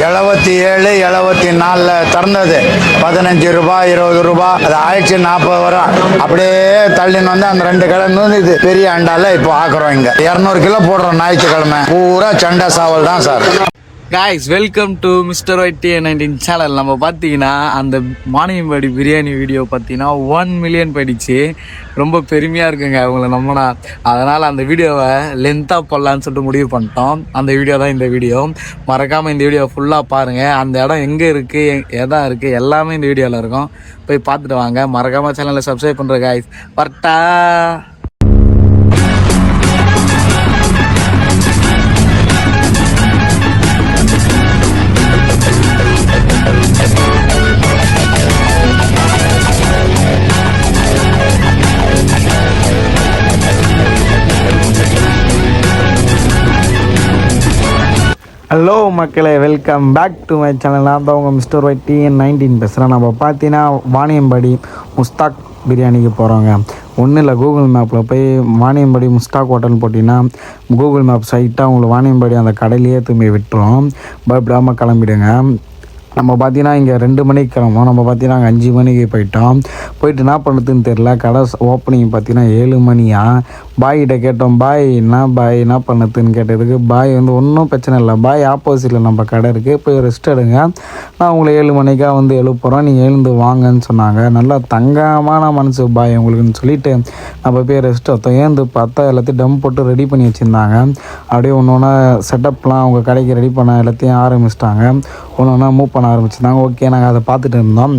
77 74 திறந்தது 15 ரூபாய் 20 ரூபாய் அது ஆயிடுச்சு 40 வரும். அப்படியே தள்ளின்னு வந்து அந்த 2 கிழமை இது பெரிய அண்டால இப்போ ஆக்குறோம். இங்க 200 கிலோ போடுறோம். ஞாயிற்றுக்கிழமை பூரா சண்டை சாவல் தான் sir. Guys, welcome to mister YT19 channel. நம்ம பார்த்தீங்கன்னா அந்த மானியம்படி பிரியாணி வீடியோ பார்த்தீங்கன்னா 1 மில்லியன் போயிடுச்சு. ரொம்ப பெருமையாக இருக்குங்க அவங்கள நம்மனா. அதனால் அந்த வீடியோவை லென்த்தாக போடலான்னு சொல்லிட்டு முடிவு பண்ணிட்டோம். அந்த வீடியோ தான் இந்த வீடியோ. மறக்காமல் இந்த வீடியோ ஃபுல்லாக பாருங்கள். அந்த இடம் எங்கே இருக்குது, எதா இருக்குது எல்லாமே இந்த வீடியோவில் இருக்கும். போய் பார்த்துட்டு வாங்க. மறக்காமல் சேனலை சப்ஸ்கிரைப் பண்ணுற காய்ஸ். வரட்டா. ஹலோ மக்களே, welcome back to my channel. நான் தான் உங்கள் மிஸ்டர் YT19 பேசுகிறேன். நம்ம பார்த்தீங்கன்னா வாணியம்பாடி முஸ்தாக் பிரியாணிக்கு போகிறோங்க. ஒன்றும் இல்லை, கூகுள் மேப்பில் போய் வாணியம்பாடி முஸ்தாக் ஹோட்டல் போட்டிங்கன்னா கூகுள் மேப் சைட்டாக உங்களுக்கு வாணியம்பாடி அந்த கடையிலேயே திரும்பி விட்டுரும். பயப்படாமல் கிளம்பிடுங்க. நம்ம பார்த்தீங்கன்னா இங்கே 2 மணிக்கு கிளம்போம். நம்ம பார்த்தீங்கன்னா அங்கே 5 மணிக்கு போயிட்டு என்ன பண்ணுறதுன்னு தெரில. கடை ஓப்பனிங் பார்த்தீங்கன்னா 7 மணியா. பாய்கிட்ட கேட்டோம், பாய் என்ன பண்ணுறதுன்னு கேட்டதுக்கு பாய் வந்து ஒன்றும் பிரச்சனை இல்லை, பாய் ஆப்போசிட்டில் நம்ம கடை இருக்குது, போய் ரெஸ்ட் எடுங்க, நான் உங்களை 7 மணிக்காக வந்து எழுப்புறோம், நீங்கள் எழுந்து வாங்கன்னு சொன்னாங்க. நல்லா தங்கமான மனசு பாய் உங்களுக்குன்னு சொல்லிட்டு நம்ம போய் ரெஸ்ட் எடுத்தோம். ஏந்து பார்த்தா எல்லாத்தையும் டம் போட்டு ரெடி பண்ணி வச்சுருந்தாங்க. அப்படியே ஒன்று ஒன்றா செட்டப்லாம் அவங்க கடைக்கு ரெடி பண்ண எல்லாத்தையும் ஆரம்பிச்சிட்டாங்க. ஒன்று ஒன்றா மூவ் பண்ண ஆரம்பிச்சிருந்தாங்க. ஓகே, நாங்கள் அதை பார்த்துட்டு இருந்தோம்.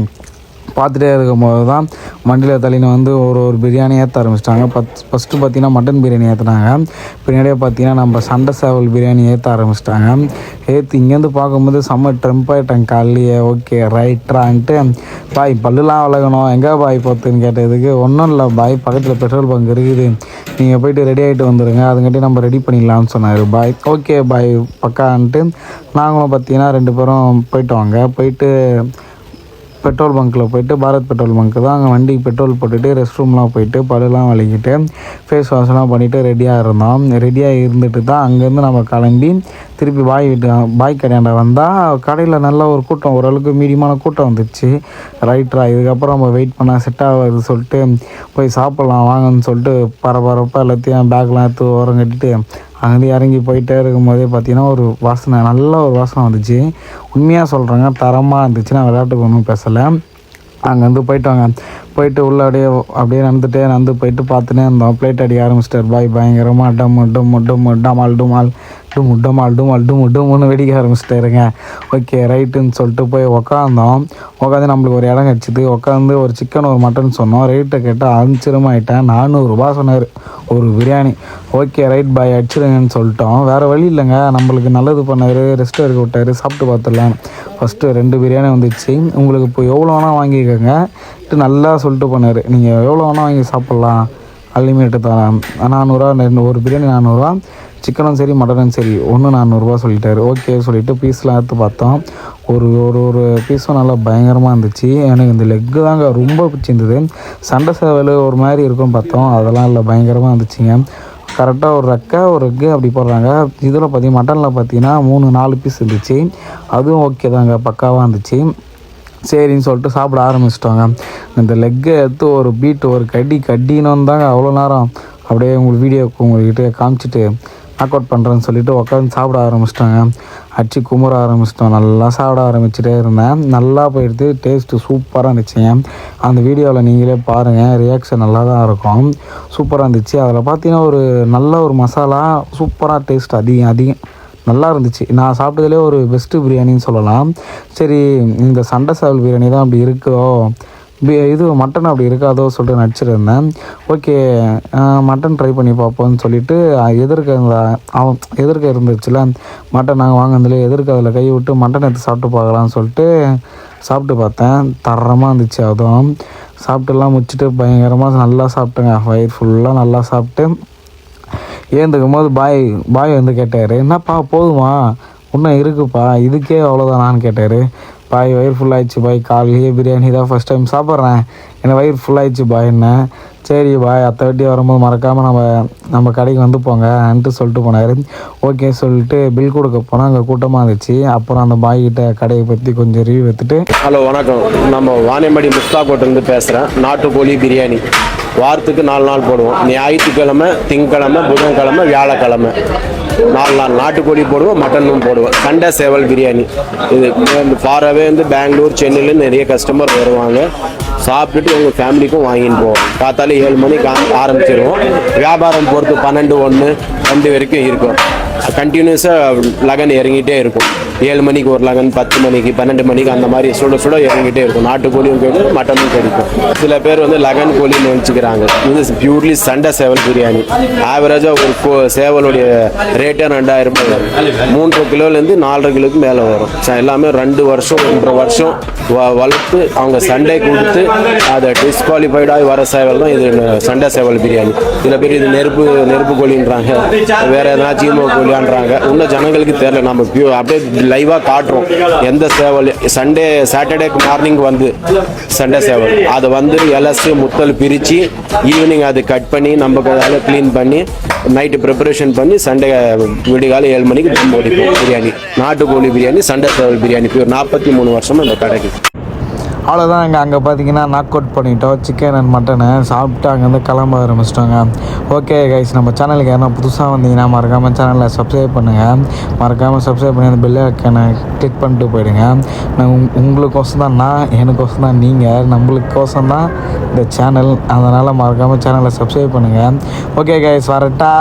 பார்த்துட்டே இருக்கும்போது தான் வண்டியில் தள்ளின்னு வந்து ஒரு பிரியாணி ஏற்ற ஆரம்பிச்சிட்டாங்க. ஃபஸ்ட்டு பார்த்தீங்கன்னா மட்டன் பிரியாணி ஏற்றுனாங்க. பின்னாடியே பார்த்தீங்கன்னா நம்ம சண்டை சேவல் பிரியாணி ஏற்ற ஆரம்பிச்சிட்டாங்க. ஏற்று இங்கேருந்து பார்க்கும்போது செம்ம ட்ரெம்ப் ஆகிட்டாங்க காலையே. ஓகே ரைட்ரான்ட்டு பாய் பல்லுலாம் விலகணும், எங்கே பாய் பார்த்துன்னு கேட்டதுக்கு ஒன்றும் இல்லை பாய், பக்கத்தில் பெட்ரோல் பங்க் இருக்குது, நீங்கள் போய்ட்டு ரெடி ஆகிட்டு வந்துடுங்க, அதுங்காட்டி நம்ம ரெடி பண்ணிடலாம்னு சொன்னார் பாய். ஓகே பாய் பக்கான்ட்டு நாங்களும் பார்த்தீங்கன்னா 2 பேரும் போயிட்டு பெட்ரோல் பங்க்கில் போய்ட்டு பாரத் பெட்ரோல் பங்க்கு தான், அங்கே வண்டிக்கு பெட்ரோல் போட்டுட்டு ரெஸ்ட் ரூம்லாம் போயிட்டு பல்லுலாம் வலிக்கிட்டு ஃபேஸ் வாஷ்லாம் பண்ணிவிட்டு ரெடியாக இருந்தோம். ரெடியாக இருந்துட்டு தான் அங்கேருந்து நம்ம கிளம்பி திருப்பி பாய் கடையாண்ட வந்தால் கடையில் நல்ல ஒரு கூட்டம், ஓரளவுக்கு மீடியமான கூட்டம் வந்துடுச்சு. ரைட்ரா, இதுக்கப்புறம் நம்ம வெயிட் பண்ணால் செட் ஆகுது சொல்லிட்டு போய் சாப்பிட்லாம் வாங்கன்னு சொல்லிட்டு பரபரப்பாக எல்லாத்தையும் பேக்லாம் எடுத்து ஓரம் கட்டிட்டு அங்கேருந்து இறங்கி போயிட்டே இருக்கும்போதே பார்த்தீங்கன்னா ஒரு வாசனை, நல்ல ஒரு வாசனை வந்துச்சு. உண்மையாக சொல்கிறேங்க, தரமாக இருந்துச்சு. நான் விளையாட்டுக்கு ஒன்றும் பேசலை. அங்கேருந்து போயிட்டு உள்ள அப்படியே நடந்து போயிட்டு பார்த்துனே இருந்தோம். பிளேட் அடிக்க ஆரம்பிச்சிட்டார் பாய். பயங்கரமாக டும்முன்னு வெடிக்க ஆரம்பிச்சிட்டாருங்க. ஓகே ரைட்டுன்னு சொல்லிட்டு போய் உட்காந்து நம்மளுக்கு ஒரு இடம் கிடச்சிது. உட்காந்து ஒரு சிக்கன் ஒரு மட்டன் சொன்னோம். ரேட்டை கேட்டால் ஆச்சரியமாயிட்டேன். 400 ரூபா சொன்னார் ஒரு பிரியாணி. ஓகே ரைட் பாய் அடிச்சிடுங்கன்னு சொல்லிட்டோம். வேறு வழி இல்லைங்க, நம்மளுக்கு நல்லது பண்ணார், ரெஸ்ட் எடுக்க விட்டார், சாப்பிட்டு பார்த்துடலாம். ஃபஸ்ட்டு 2 பிரியாணி வந்துச்சு. உங்களுக்கு இப்போ எவ்வளோ வேணால் வாங்கிக்கோங்க நல்லா சொல்லிட்டு பண்ணார். நீங்கள் எவ்வளோ வேணால் வாங்கி சாப்பிட்லாம், அன்லிமிட்டட் தான். 400 ஒரு பிரியாணி 400, சிக்கனும் சரி மட்டனும் சரி ஒன்று 400 சொல்லிட்டார். ஓகே சொல்லிவிட்டு பீஸ்லாம் எடுத்து பார்த்தோம். ஒரு பீஸும் நல்லா பயங்கரமாக இருந்துச்சு. எனக்கு இந்த லெக்கு தாங்க ரொம்ப பிடிச்சிருந்தது. சண்டை சேவல் ஒரு மாதிரி இருக்கும்னு பார்த்தோம், அதெல்லாம் இல்லை, பயங்கரமாக இருந்துச்சுங்க. கரெக்டாக ஒரு எக்கு அப்படி போடுறாங்க. இதில் பார்த்தீங்கன்னா மட்டனில் பார்த்தீங்கன்னா 3-4 பீஸ் இருந்துச்சு. அதுவும் ஓகே தாங்க, பக்காவாக இருந்துச்சு. சரின்னு சொல்லிட்டு சாப்பிட ஆரம்பிச்சிட்டோங்க. இந்த லெக்கை எடுத்து ஒரு பீட்டு ஒரு கடின்னு தாங்க அவ்வளோ நேரம் அப்படியே உங்கள்கிட்ட காமிச்சிட்டு நாக் அவுட் பண்ணுறேன்னு சொல்லிட்டு உட்காந்து சாப்பிட ஆரம்பிச்சிட்டோங்க. அடிச்சு குமுற ஆரம்பிச்சிட்டோம். நல்லா சாப்பிட ஆரம்பிச்சுட்டே இருந்தேன். நல்லா போயிடுது. டேஸ்ட்டு சூப்பராக இருந்துச்சுங்க. அந்த வீடியோவில் நீங்களே பாருங்கள், ரியாக்ஷன் நல்லா தான் இருக்கும். சூப்பராக இருந்துச்சு. அதில் பார்த்தீங்கன்னா ஒரு நல்ல ஒரு மசாலா சூப்பராக டேஸ்ட் அதிகம் நல்லா இருந்துச்சு. நான் சாப்பிட்டதுலேயே ஒரு பெஸ்ட்டு பிரியாணின்னு சொல்லலாம். சரி, இந்த சண்டை சேவல் பிரியாணி தான் அப்படி இருக்கோ, இது மட்டன் அப்படி இருக்காதோ சொல்லிட்டு நடிச்சிருந்தேன். ஓகே மட்டன் ட்ரை பண்ணி பார்ப்போம்னு சொல்லிவிட்டு எதிர்க்க இருந்துச்சுல மட்டன், நாங்கள் வாங்கினதுலேயே அதில் கை விட்டு மட்டன் எடுத்து சாப்பிட்டு பார்க்கலான்னு சொல்லிட்டு சாப்பிட்டு பார்த்தேன். தரமாக இருந்துச்சு. அதுவும் சாப்பிட்டுலாம் முடிச்சுட்டு பயங்கரமாக நல்லா சாப்பிட்டேங்க. வயிறு ஃபுல்லாக நல்லா சாப்பிட்டு ஏந்துக்கும் போது பாய் வந்து கேட்டார், என்னப்பா போதுமா, இன்னும் இருக்குப்பா, இதுக்கே அவ்வளோதானான்னு கேட்டார். பாய் வயிறு ஃபுல்லாகிடுச்சு பாய், காலையிலேயே பிரியாணி தான் ஃபஸ்ட் டைம் சாப்பிட்றேன், எனக்கு வயிறு ஃபுல்லாகிடுச்சு பாய். என்ன சரி பாய் அடுத்த வாட்டி வரும்போது மறக்காமல் நம்ம கடைக்கு வந்து போங்கன்ட்டு சொல்லிட்டு போனார். ஓகே சொல்லிட்டு பில் கொடுக்க போனால் அங்கே கூட்டமாக இருந்துச்சு. அப்புறம் அந்த பாய் கிட்ட கடையை பற்றி கொஞ்சம் ரிவ்யூ எடுத்துட்டு, ஹலோ வணக்கம், நம்ம வாணியம்பாடி முஸ்தாக் ஹோட்டல்லேருந்து பேசுகிறேன். நாட்டுக்கோழி பிரியாணி வாரத்துக்கு 4 நாள் போடுவோம். ஞாயிற்றுக்கிழமை, திங்கக்கிழமை, புதன்கிழமை, வியாழக்கிழமை 4 நாள் நாட்டுக்கோழி போடுவோம், மட்டனும் போடுவோம். சண்டே சேவல் பிரியாணி இது ஃபாராகவே வந்து பெங்களூர், சென்னையிலேருந்து நிறைய கஸ்டமர் வருவாங்க. சாப்பிட்டுட்டு உங்கள் ஃபேமிலிக்கும் வாங்கின்னு போவோம். காத்தால 7 மணிக்கு ஆரம்பிச்சிருவோம். வியாபாரம் பொறுத்து 12, 1, 2 வரைக்கும் இருக்கும். கண்டினியூஸாக லகன் இறங்கிட்டே இருக்கும். 7 மணிக்கு ஒரு லகன், 10 மணிக்கு, 12 மணிக்கு அந்த மாதிரி சுட சுட இறங்கிட்டே இருக்கும். நாட்டுக்கோழியும் கிடைக்கும், மட்டனும் கிடைக்கும். சில பேர் வந்து லகன் கோழின்னு வச்சுக்கிறாங்க. இது பியூர்லி சண்டை சேவல் பிரியாணி. ஆவரேஜாக ஒரு சேவலுடைய ரேட்டே 2000 ரூபாய் வரும். 3 கிலோலேருந்து 4.5 கிலோக்கு மேலே வரும். எல்லாமே 2 வருஷம் 1.5 வருஷம் வளர்த்து அவங்க சண்டை கொடுத்து அதை டிஸ்குவாலிஃபைடாகி வர சேவல் தான் இது சண்டை சேவல் பிரியாணி. சில பேர் இது நெருப்பு கோழின்றாங்க, வேற எதனா சீமோ கோழியான்றாங்க. இன்னும் ஜனங்களுக்கு தெரியல. நம்ம அப்படியே லைவாக காட்டுறோம். எந்த சேவல் சாட்டர்டே மார்னிங் வந்து சண்டை சேவல் அதை வந்து எலசு முத்தல் பிரித்து ஈவினிங் அது கட் பண்ணி நம்ம அதை க்ளீன் பண்ணி நைட்டு ப்ரிப்பரேஷன் பண்ணி சண்டே விடிகால 7 மணிக்கு தம் ஓடிப்போம். பிரியாணி நாட்டுக்கோழி பிரியாணி, சண்டை சேவல் பிரியாணி 43 வருஷமாக இந்த கடைக்கு. அவ்வளோதான். அங்கே பார்த்தீங்கன்னா நாக் அவுட் பண்ணிட்டோம். சிக்கன் அண்ட் மட்டனை சாப்பிட்டு அங்கேருந்து கிளம்ப ஆரம்பிச்சிட்டோங்க. ஓகே கைஸ், நம்ம சேனலுக்கு யாரும் புதுசாக வந்தீங்கன்னா மறக்காமல் சேனலில் சப்ஸ்கிரைப் பண்ணுங்கள். மறக்காமல் சப்ஸ்கிரைப் பண்ணி அந்த பெல் ஐக்கனை கிளிக் பண்ணிட்டு போயிடுங்க. நான் உங்களுக்கோசம் தான் எனக்கோசம் தான் நீங்கள், நம்மளுக்கோசம் தான் இந்த சேனல். அதனால் மறக்காமல் சேனலை சப்ஸ்கிரைப் பண்ணுங்கள். ஓகே கைஸ், வரட்டா.